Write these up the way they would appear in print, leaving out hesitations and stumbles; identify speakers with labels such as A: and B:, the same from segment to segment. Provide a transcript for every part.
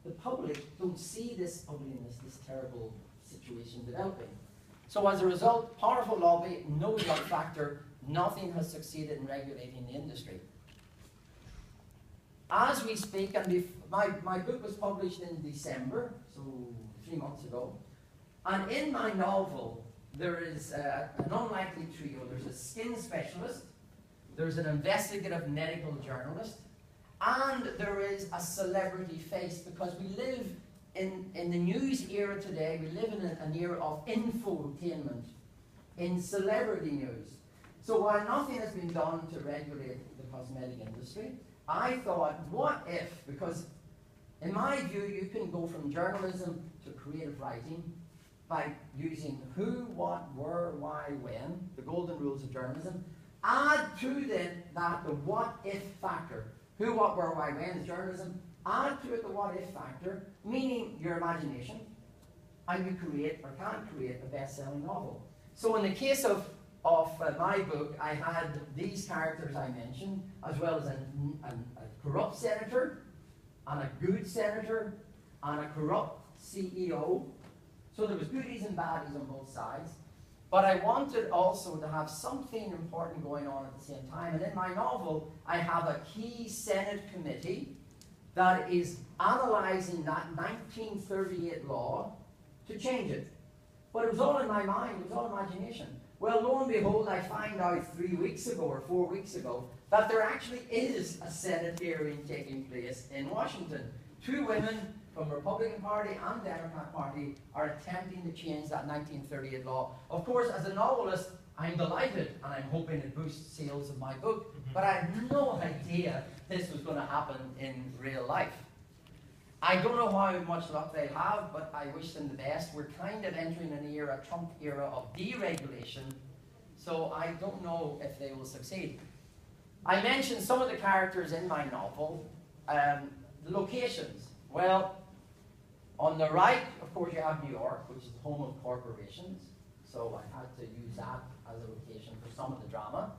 A: the public don't see this ugliness, this terrible situation developing. So as a result, powerful lobby, no luck factor, nothing has succeeded in regulating the industry. As we speak, and my book was published in December, so 3 months ago, and in my novel, there is an unlikely trio. There's a skin specialist, there's an investigative medical journalist, and there is a celebrity face, because we live in the news era today, we live in an era of infotainment, in celebrity news. So while nothing has been done to regulate the cosmetic industry, I thought, what if, because in my view, you can go from journalism to creative writing by using who, what, where, why, when, the golden rules of journalism. Add to that the what if factor. Who, what, where, why, when is journalism. Add to it the what if factor, meaning your imagination, and you create or can create a best-selling novel. So in the case of my book, I had these characters I mentioned, as well as a corrupt senator, and a good senator, and a corrupt CEO. So there was goodies and baddies on both sides. But I wanted also to have something important going on at the same time. And in my novel, I have a key Senate committee that is analysing that 1938 law to change it. But it was all in my mind, it was all imagination. Well, lo and behold, I find out 3 weeks ago or 4 weeks ago that there actually is a Senate hearing taking place in Washington. 2 women from the Republican Party and Democrat Party are attempting to change that 1938 law. Of course, as a novelist, I'm delighted, and I'm hoping it boosts sales of my book, but I had no idea this was going to happen in real life. I don't know how much luck they'll have, but I wish them the best. We're kind of entering an era, Trump era, of deregulation, so I don't know if they will succeed. I mentioned some of the characters in my novel. The locations. Well, on the right, of course, you have New York, which is the home of corporations, so I had to use that as a location for some of the drama.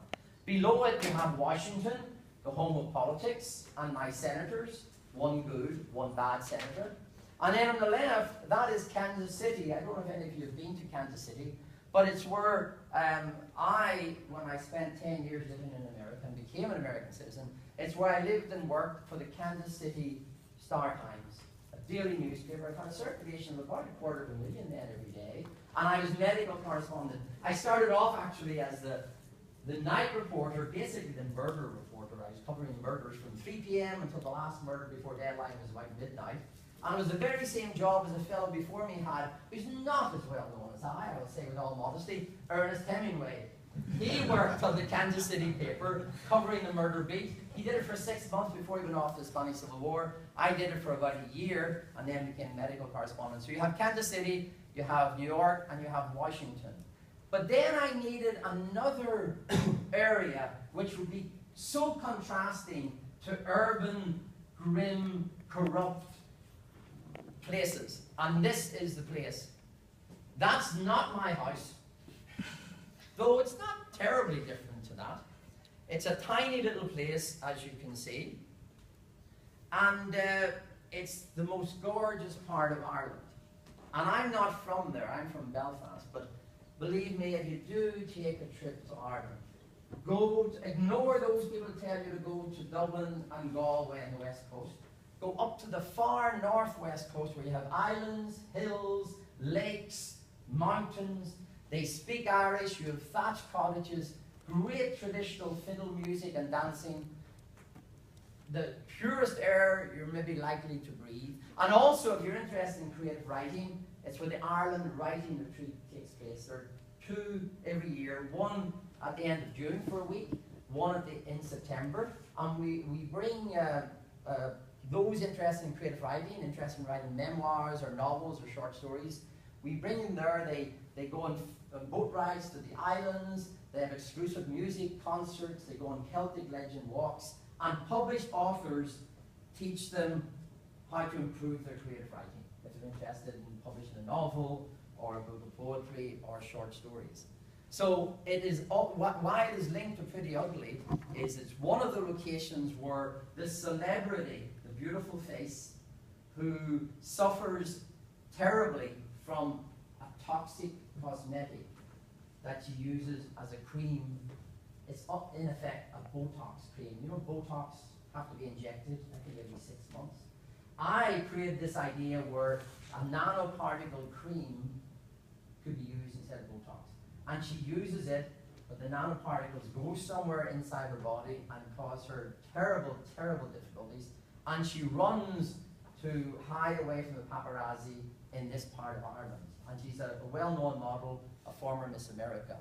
A: Below it, you have Washington, the home of politics, and my senators. One good, one bad senator. And then on the left, that is Kansas City. I don't know if any of you have been to Kansas City, but it's where when I spent 10 years living in America and became an American citizen, it's where I lived and worked for the Kansas City Star-Times, a daily newspaper. I had a circulation of about 250,000 men every day, and I was medical correspondent. I started off actually as the night reporter, basically the murder reporter. I was covering murders from 3 p.m. until the last murder before deadline was about midnight. And it was the very same job as a fellow before me had, who's not as well known as I would say with all modesty, Ernest Hemingway. He worked on the Kansas City paper, covering the murder beat. He did it for 6 months before he went off to the Spanish Civil War. I did it for about a year, and then became medical correspondent. So you have Kansas City, you have New York, and you have Washington. But then I needed another area which would be so contrasting to urban, grim, corrupt places. And this is the place. That's not my house, though it's not terribly different to that. It's a tiny little place, as you can see. And it's the most gorgeous part of Ireland. And I'm not from there, I'm from Belfast, but believe me, if you do take a trip to Ireland, ignore those people who tell you to go to Dublin and Galway and the West Coast. Go up to the far northwest coast where you have islands, hills, lakes, mountains. They speak Irish, you have thatched cottages, great traditional fiddle music and dancing. The purest air you're maybe likely to breathe. And also, if you're interested in creative writing, it's where the Ireland Writing Retreat takes place. There are 2 every year, one at the end of June for a week, one in September. And we bring those interested in creative writing, interested in writing memoirs or novels or short stories. We bring them there, they go on boat rides to the islands, they have exclusive music, concerts, they go on Celtic legend walks, and published authors teach them how to improve their creative writing, if they're interested in publishing a novel, or a book of poetry, or short stories. So it is, why it is linked to Pretty Ugly is it's one of the locations where the celebrity, the beautiful face, who suffers terribly from a toxic cosmetic that she uses as a cream. It's in effect a Botox cream. You know, Botox have to be injected, I think, every 6 months. I created this idea where a nanoparticle cream could be used instead of Botox. And she uses it, but the nanoparticles go somewhere inside her body and cause her terrible, terrible difficulties. And she runs to hide away from the paparazzi in this part of Ireland. And she's a well-known model, a former Miss America.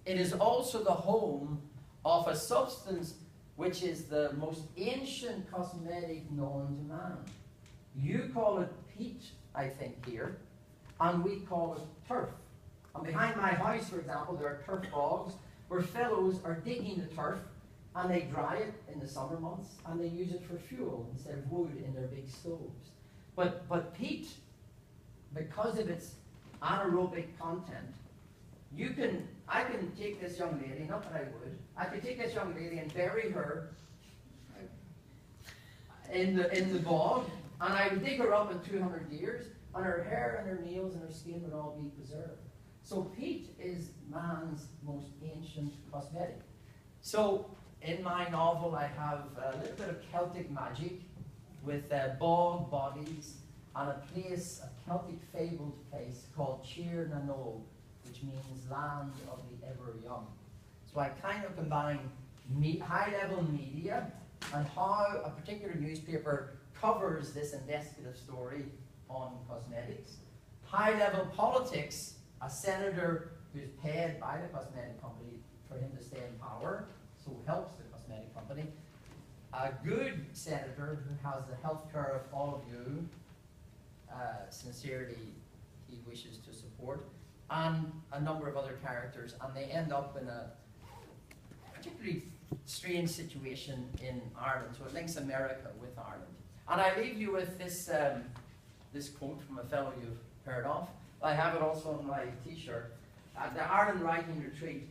A: It is also the home of a substance which is the most ancient cosmetic known to man. You call it peat, I think, here, and we call it turf. And behind my house, for example, there are turf bogs where fellows are digging the turf and they dry it in the summer months and they use it for fuel instead of wood in their big stoves. But peat, because of its anaerobic content, I can take this young lady, not that I would, I could take this young lady and bury her in the bog, and I would dig her up in 200 years, and her hair and her nails and her skin would all be preserved. So peat is man's most ancient cosmetic. So in my novel I have a little bit of Celtic magic with bog bodies and a place, a Celtic fabled place called Tír na nÓg, which means land of the ever young. So I kind of combine high-level media and how a particular newspaper covers this investigative story on cosmetics. High-level politics, a senator who's paid by the cosmetic company for him to stay in power, so helps the cosmetic company. A good senator who has the health care of all of you, sincerely he wishes to support, and a number of other characters, and they end up in a particularly strange situation in Ireland. So it links America with Ireland. And I leave you with this, this quote from a fellow you've heard of. I have it also on my t-shirt. At the Ireland Writing Retreat,